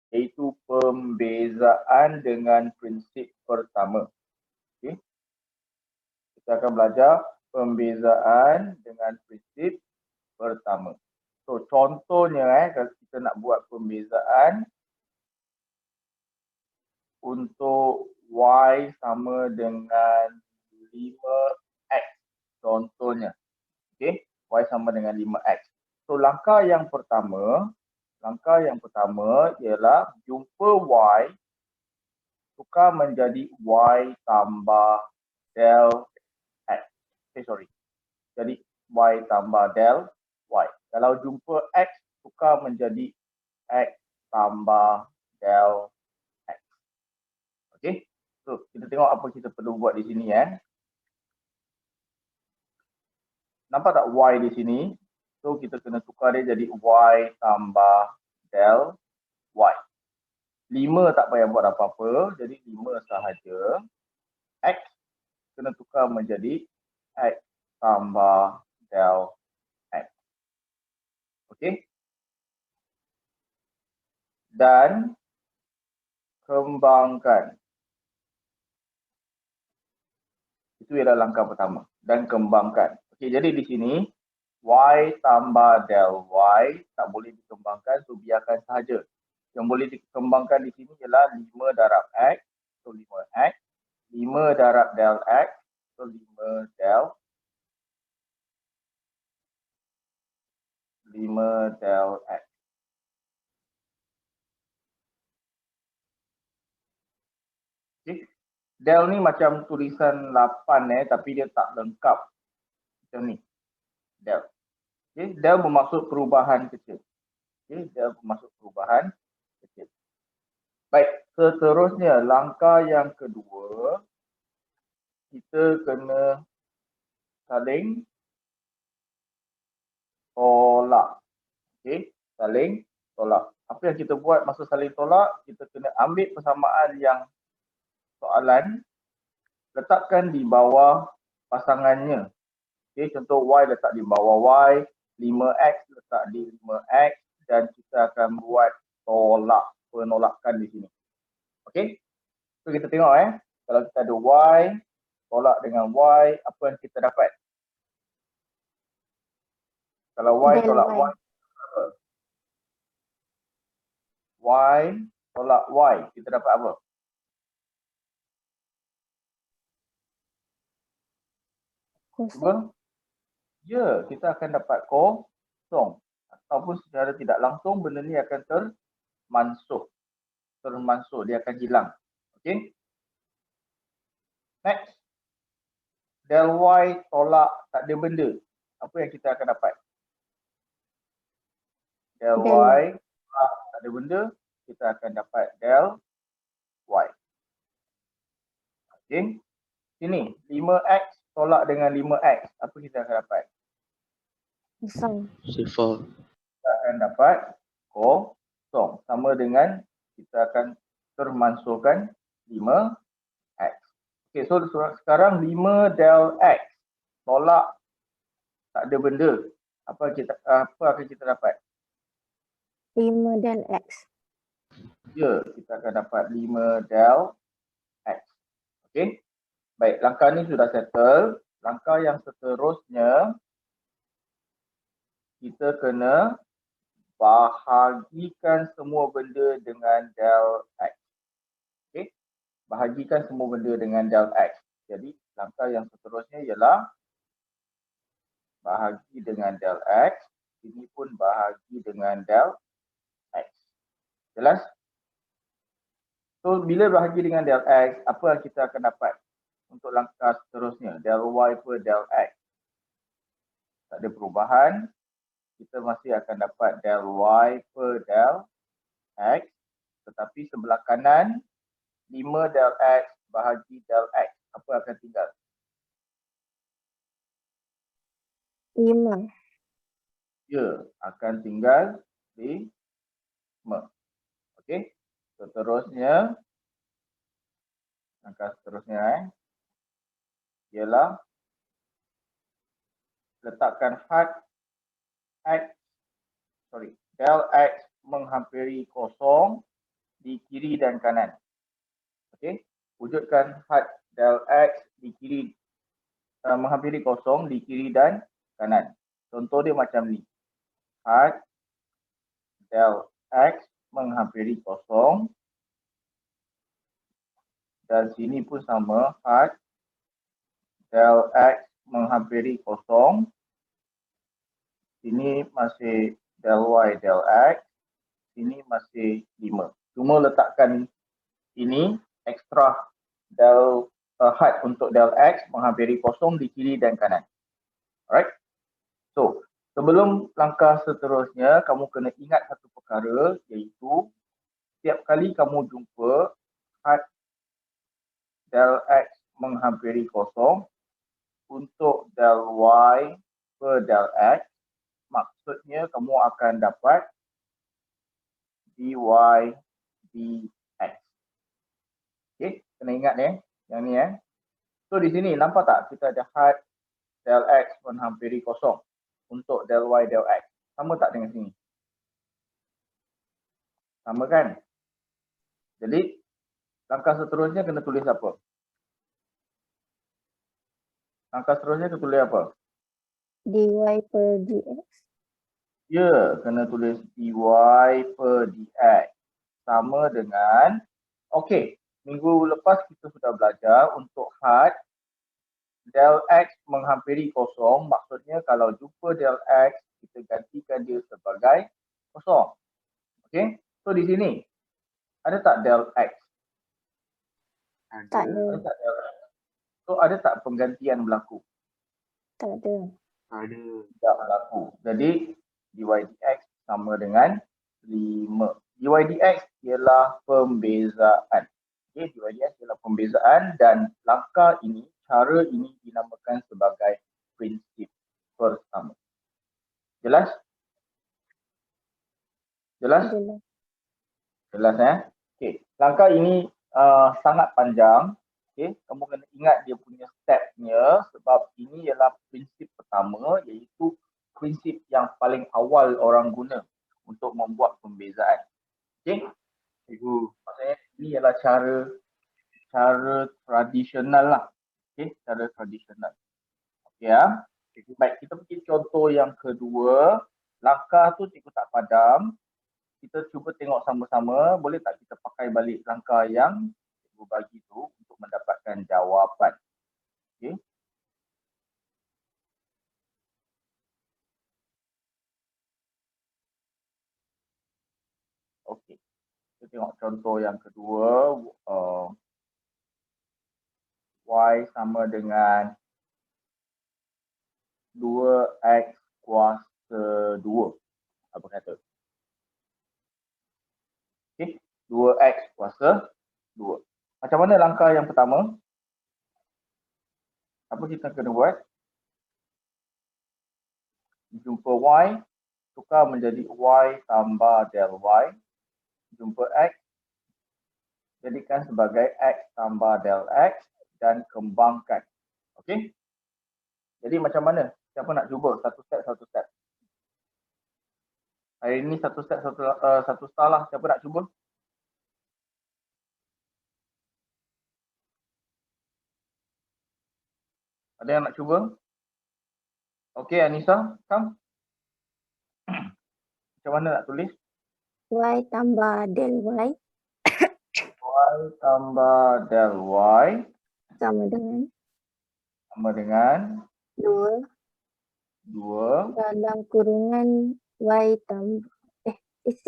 iaitu pembezaan dengan prinsip pertama. Okay. Kita akan belajar pembezaan dengan prinsip pertama. So, contohnya kalau kita nak buat pembezaan untuk Y sama dengan 5X. Contohnya. Okay. Y sama dengan 5X. So, langkah yang pertama ialah jumpa Y tukar menjadi Y tambah del X. Jadi Y tambah del Y. Kalau jumpa X tukar menjadi X tambah del X. Okey. So, kita tengok apa kita perlu buat di sini ya. Nampak tak Y di sini? So, kita kena tukar dia jadi Y tambah del Y. 5 tak payah buat apa-apa. Jadi 5 sahaja. X kena tukar menjadi X tambah del X. Okey. Dan kembangkan. Itu ialah langkah pertama. Dan kembangkan. Okey, jadi di sini Y tambah del Y tak boleh dikembangkan, so biarkan sahaja. Yang boleh dikembangkan di sini ialah 5 darab X, so 5X. 5 darab del X, so 5 del 5 del X. Okay. Del ni macam tulisan 8 tapi dia tak lengkap. Macam ni. Del. Okay. Del bermaksud perubahan kecil. Okay. Del bermaksud perubahan kecil. Baik, seterusnya langkah yang kedua, kita kena saling tolak. Okay. Saling tolak. Apa yang kita buat masa saling tolak, kita kena ambil persamaan yang soalan, letakkan di bawah pasangannya. Okay, contoh Y letak di bawah Y, 5X letak di 5X dan kita akan buat tolak, penolakan di sini. Okey. So kita tengok kalau kita ada Y tolak dengan Y, apa yang kita dapat? Kalau Y tolak Y, apa? Y tolak Y, kita dapat apa? Kosong. Ya, kita akan dapat kosong. Ataupun secara tidak langsung benda ni akan termansuh. Dia akan hilang. Okey. Next. Del Y tolak tak ada benda. Apa yang kita akan dapat? Del Y tolak tak ada benda, kita akan dapat del Y. Okey. Sini, 5X tolak dengan 5X. Apa kita akan dapat? Kosong. Kita akan dapat kosong. Sama dengan kita akan termansuhkan 5X. Okey, so sekarang 5 del X tolak tak ada benda. Apa akan kita dapat? 5 del X. Ya, kita akan dapat 5 del X. Okey. Baik, langkah ni sudah settle. Langkah yang seterusnya, kita kena bahagikan semua benda dengan del X. Okey. Bahagikan semua benda dengan del X. Jadi, langkah yang seterusnya ialah bahagi dengan del X. Ini pun bahagi dengan del X. Jelas? So, bila bahagi dengan del X, apa yang kita akan dapat? Untuk langkah seterusnya, del Y per del X. Tak ada perubahan. Kita masih akan dapat del Y per del X. Tetapi sebelah kanan, 5 del X bahagi del X. Apa akan tinggal? 5. Ya, akan tinggal 5. Okey. Seterusnya, langkah seterusnya ialah letakkan had X, del X menghampiri kosong di kiri dan kanan. Okey, wujudkan had del X di kiri menghampiri kosong di kiri dan kanan. Contoh dia macam ni. Had del X menghampiri kosong dan sini pun sama, had del X menghampiri kosong. Sini masih del Y del X, sini masih 5. Cuma letakkan ini ekstra del had untuk del X menghampiri kosong di kiri dan kanan. Alright. So, sebelum langkah seterusnya, kamu kena ingat satu perkara, iaitu setiap kali kamu jumpa had del X menghampiri kosong untuk del Y per del X, maksudnya kamu akan dapat dy dx. Okay, kena ingat yang ni So di sini nampak tak kita ada had del X menghampiri kosong untuk del Y del X. Sama tak dengan sini? Sama kan? Jadi langkah seterusnya kena tulis apa? Langkah seterusnya kena tulis apa? dy per dx. Ya, kena tulis dy per dx. Sama dengan, okey, minggu lepas kita sudah belajar untuk had del X menghampiri kosong, maksudnya kalau jumpa del X, kita gantikan dia sebagai kosong. Okey, so di sini, ada tak del X? Tak ada. Ada tak del X? So ada tak penggantian berlaku? Tak ada. Ada. Tidak berlaku. Jadi dy dx sama dengan 5. Dy dx ialah pembezaan. Okay, dy dx ialah pembezaan dan langkah ini, cara ini dinamakan sebagai prinsip pertama. Jelas? Jelas? Jelas. Jelas Okay. Langkah ini sangat panjang. Okay. Kamu kena ingat dia punya stepnya sebab ini ialah prinsip pertama, iaitu prinsip yang paling awal orang guna untuk membuat pembezaan. Okay. Maksudnya ini ialah cara tradisional lah. Okay. Cara tradisional. Okay ya. Baik, kita pergi contoh yang kedua. Langkah tu cikgu tak padam. Kita cuba tengok sama-sama, boleh tak kita pakai balik langkah yang cikgu bagi tu untuk mendapatkan jawapan. Okey. Okey. Kita tengok contoh yang kedua. Y sama dengan 2x kuasa 2. Apa kata? Okey, 2x kuasa 2. Macam mana langkah yang pertama? Apa kita kena buat? Jumpa y, tukar menjadi y tambah del y. Jumpa x, jadikan sebagai x tambah del x dan kembangkan. Okey? Jadi macam mana? Siapa nak cuba? Satu step. Hari ini satu step satu salah. Siapa nak cuba? Ada yang nak cuba? Okey, Anissa, come. Macam mana nak tulis? Y tambah del y Y tambah del y sama dengan 2 dalam kurungan y tambah x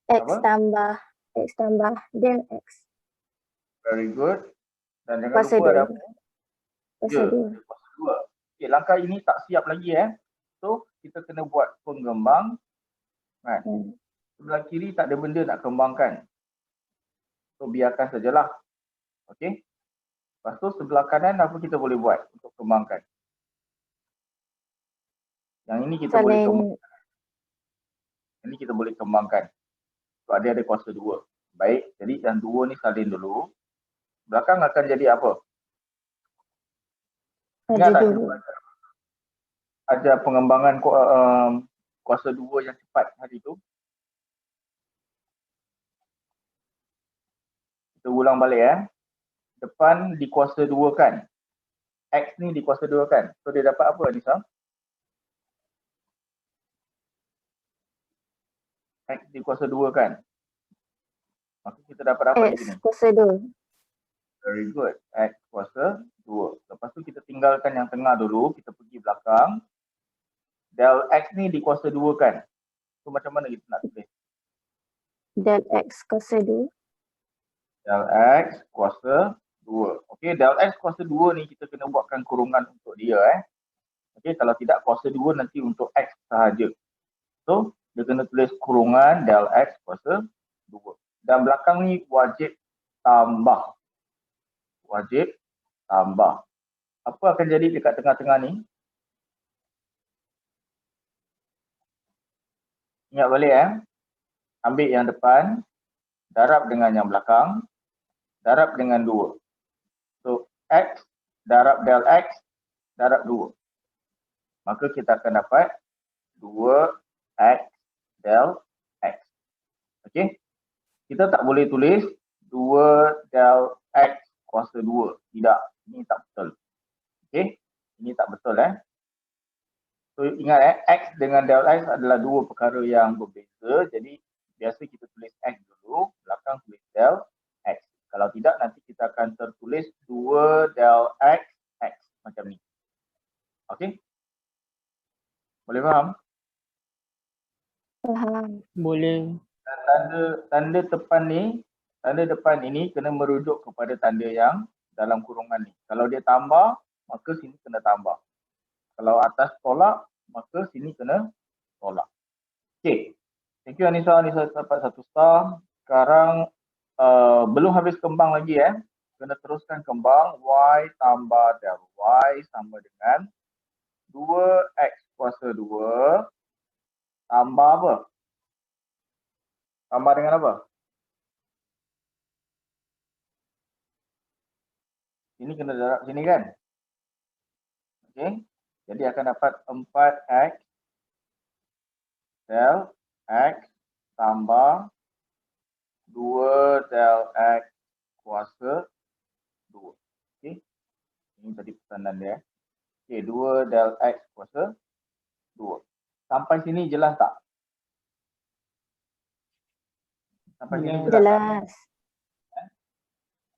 Apa? tambah del x. Very good. Dan jangan Kuasa lupa ada 2. Kuasa 2. kuasa 2. Okey, langkah ini tak siap lagi So, kita kena buat penggembang. Kan? Sebelah kiri tak ada benda nak kembangkan. So, biarkan sajalah. Okey. Lepas tu sebelah kanan apa kita boleh buat untuk kembangkan? Yang ini kita boleh kembangkan. Ini kita boleh kembangkan. Sebab dia ada kuasa 2. Baik, jadi yang 2 ni salin dulu. Belakang akan jadi apa? Ingat tak ada pengembangan kuasa 2 yang cepat hari tu? Kita ulang balik Depan dikuasa 2 kan. X ni dikuasa 2 kan. So dia dapat apa Anissa? X dikuasa 2 kan. Maka kita dapat apa di sini? X kuasa 2. Very good. X kuasa 2. Lepas tu kita tinggalkan yang tengah dulu. Kita pergi belakang. Del X ni dikuasa 2 kan. So macam mana kita nak tulis? Del X kuasa 2. Del X kuasa 2. Okey, del X kuasa 2 ni kita kena buatkan kurungan untuk dia Okey, kalau tidak kuasa 2 nanti untuk X sahaja. So, dia kena tulis kurungan del X kuasa 2. Dan belakang ni wajib tambah. Wajib tambah. Apa akan jadi dekat tengah-tengah ni? Ingat balik Ambil yang depan, darab dengan yang belakang, darab dengan 2. So, X darab del X darab 2. Maka kita akan dapat 2X del X. Okey? Kita tak boleh tulis 2 del X kuasa 2. Tidak. Ini tak betul. Okey? Ini tak betul So ingat X dengan del X adalah dua perkara yang berbeza. Jadi biasa kita tulis X dulu, belakang tulis del X. Kalau tidak nanti kita akan tertulis 2 del X X macam ni. Okey? Boleh faham? Faham. Boleh. Tanda depan ini kena merujuk kepada tanda yang dalam kurungan ni. Kalau dia tambah, maka sini kena tambah. Kalau atas tolak, maka sini kena tolak. Okey. Thank you Anissa. Anissa dapat 1 star. Sekarang belum habis kembang lagi Kena teruskan kembang. Y tambah del Y sama dengan 2X kuasa 2 tambah apa? Tambah dengan apa? Sini kena darab sini kan? Okey. Jadi akan dapat 4X del X tambah 2 del X kuasa 2. Okey. Ini tadi pesanan dia. Okey, 2 del X kuasa 2. Sampai sini jelas tak? Sampai sini jelas tak? Jelas.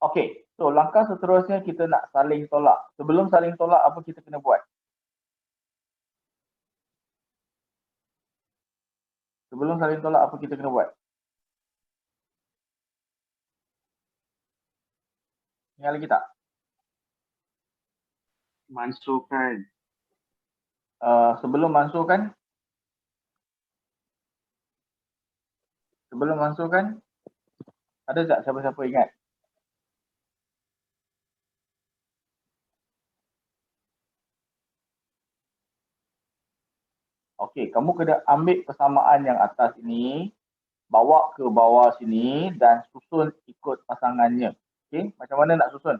Okey, so langkah seterusnya kita nak saling tolak. Sebelum saling tolak, apa kita kena buat? Sebelum saling tolak, apa kita kena buat? Ingat lagi tak? Mansuhkan. Sebelum masukkan, ada tak siapa-siapa ingat? Okey, kamu kena ambil persamaan yang atas ini, bawa ke bawah sini dan susun ikut pasangannya. Okey, macam mana nak susun?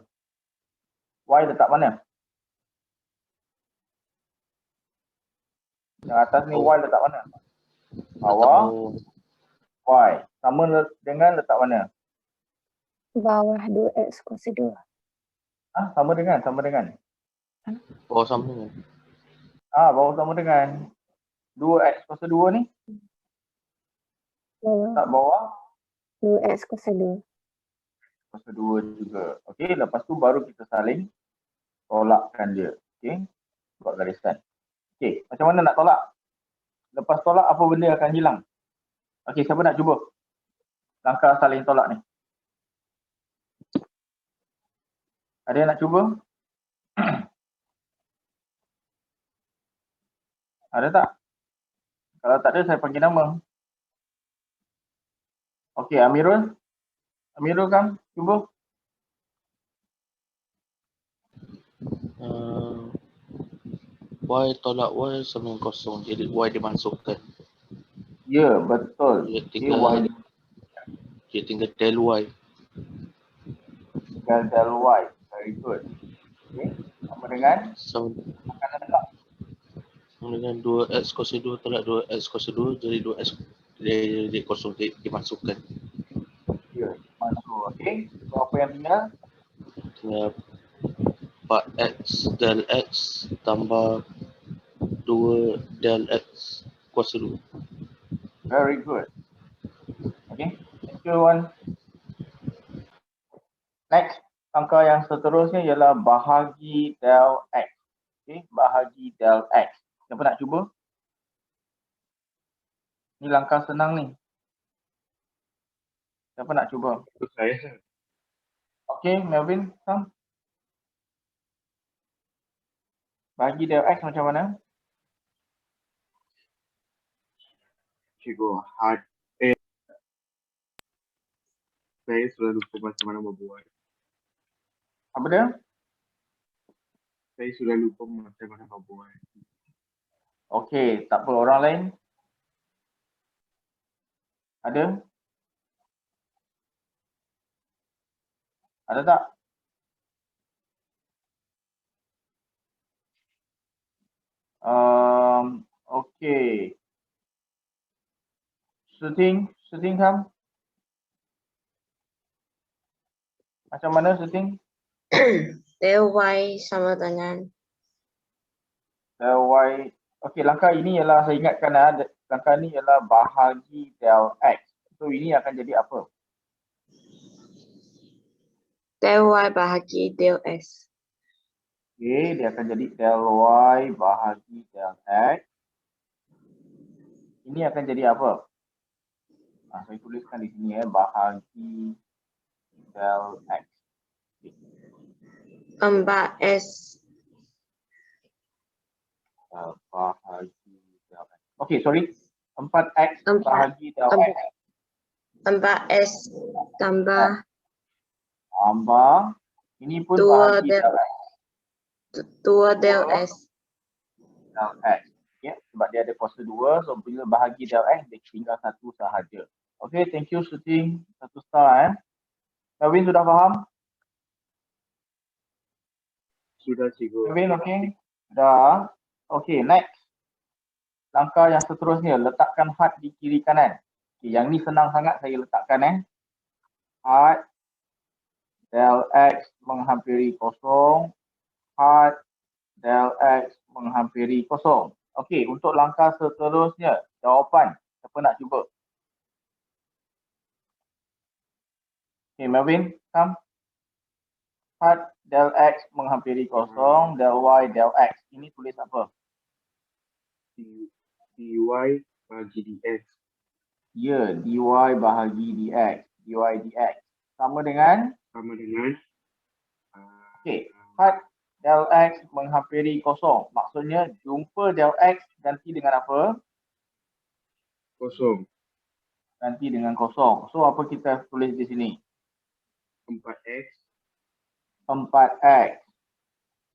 Y letak mana? Yang atas ni Y letak mana? Bawah. Y. Sama dengan letak mana? Bawah 2X kuasa 2. Sama dengan. Oh, sama dengan. Bawah sama dengan 2X kuasa 2 ni. Bawah Tak bawah 2X kuasa 2. kuasa 2 juga. Okey, lepas tu baru kita saling tolakkan dia. Okey, buat garisan. Okey, macam mana nak tolak? Lepas tolak apa benda akan hilang? Okey, siapa nak cuba? Langkah saling tolak ni. Ada yang nak cuba? Ada tak? Kalau tak ada, saya panggil nama. Okey, Amirul. Amirul kan? Cuba. Y tolak Y sama dengan kosong. Jadi Y dimasukkan. Ya, betul. Dia Okey, tinggal, Y tinggal del Y. tinggal del Y. Very good. Okey, sama dengan makanan dekat. Sama dengan 2X kuasa 2 tolak 2X kuasa 2. Jadi 2X dia kosong dimasukkan. Ya, masuk. Okey. So apa yang tinggal? Tinggal 4x del x tambah 2 del x kuasa 2. Very good. Okay, thank you Wan. Next, angka yang seterusnya ialah bahagi del x. Okay, bahagi del x. Siapa nak cuba? Ni langkah senang ni. Siapa nak cuba? Saya. Okay, Melvin, come. Bahagi del x macam mana? Cikgu, saya sudah lupa macam mana membuat. Apa dia? Saya sudah lupa macam mana membuat. Okay, tak apa. Orang lain? Ada? Ada tak? Okay. Shooting come. Macam mana shooting? Del Y sama dengan Del Y. Okay, langkah ini ialah, saya ingatkan langkah ini ialah bahagi del X. So ini akan jadi apa? Del Y bahagi del S. Okay, dia akan jadi del Y bahagi del X. Ini akan jadi apa? Saya tuliskan di sini bahagi del X. 4S Bahagi del X. Okay, sorry. 4X bahagi del X. 4S tambah Ini pun 2 bahagi del del X. 2 del S. Del X. Ya, sebab dia ada kuasa 2, so bila bahagi del X, dia tinggal satu sahaja. Okay, thank you shooting. 1 star Melvin sudah faham? Sudah cikgu. Melvin, okay? Dah. Okay, next. Langkah yang seterusnya, letakkan had di kiri kanan. Okay, yang ni senang sangat saya letakkan had del X menghampiri kosong. Had del X menghampiri kosong. Okey, untuk langkah seterusnya, jawapan. Siapa nak cuba? Okey, Melvin, come. Had del X menghampiri kosong, del Y del X. Ini tulis apa? dy bagi dx. Ya, dy bahagi dx. dy dx. Sama dengan? Okey, had del X menghampiri kosong. Maksudnya, jumpa del X ganti dengan apa? Kosong. Ganti dengan kosong. So, apa kita tulis di sini? 4x 4x.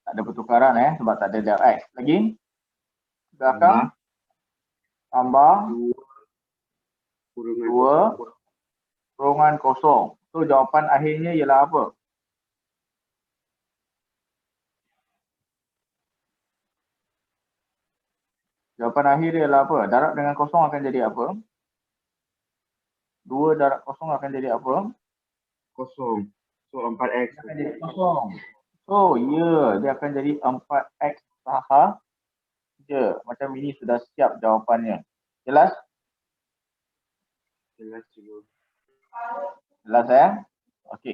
Tak ada pertukaran sebab tak ada del X. Lagi? Belakang. Tambah 2 kurungan kosong. So, jawapan akhirnya ialah apa? Jawapan akhir ialah apa? Darab dengan kosong akan jadi apa? 2 darab kosong akan jadi apa? kosong. So 4x Akan jadi kosong. So, ya, dia akan jadi 4x sahaja. Macam ini sudah siap jawapannya. Jelas? jelas cikgu. Jelas